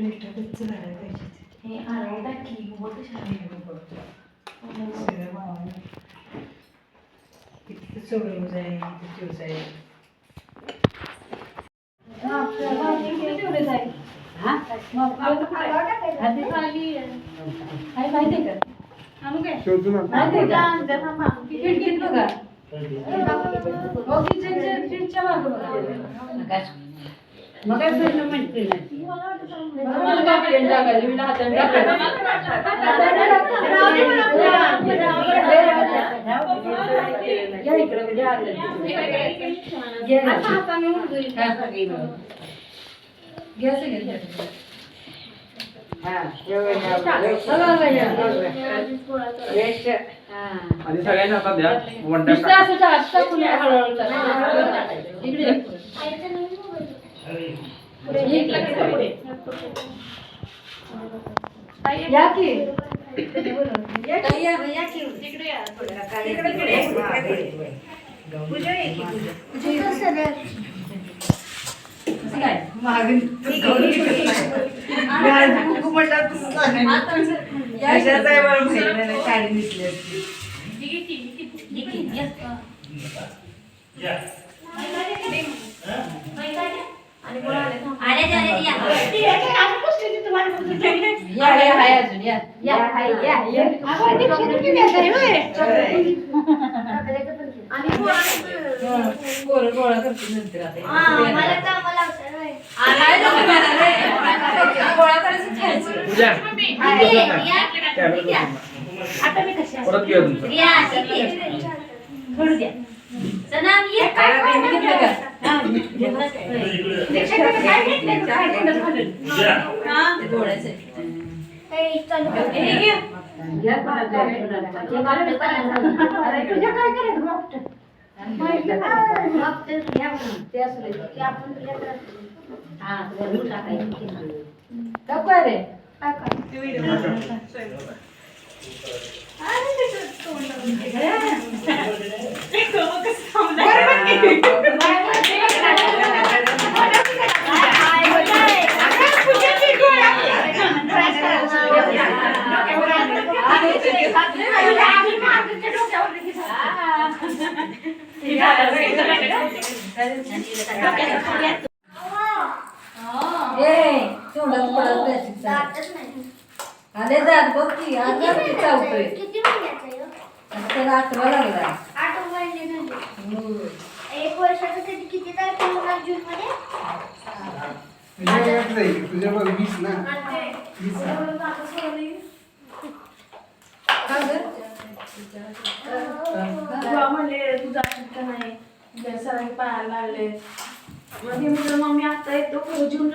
प्लेटातच झालं पाहिजे हे आरवता की बहुत छान किती सोडून जाईल किती दिवस जाईल मग काय प्रश्न म्हणते आधी सगळ्यांना हातात द्या वन टाइम या की साडी दिसली असती गोळा करतो नंतर परत घ्या तुमचं आले जात बघ की आज चावतोय किती महिन्याचा आहे हो? त्याला 8वा लागला 8 महिने झाले. 1 वर्षाचं कधी किती तारखेला होणार जून मध्ये? तुझ्या बघ 20 ना म्हणले तुझा का नाही सरांनी पाहायला लागले मग मी आता येतो जून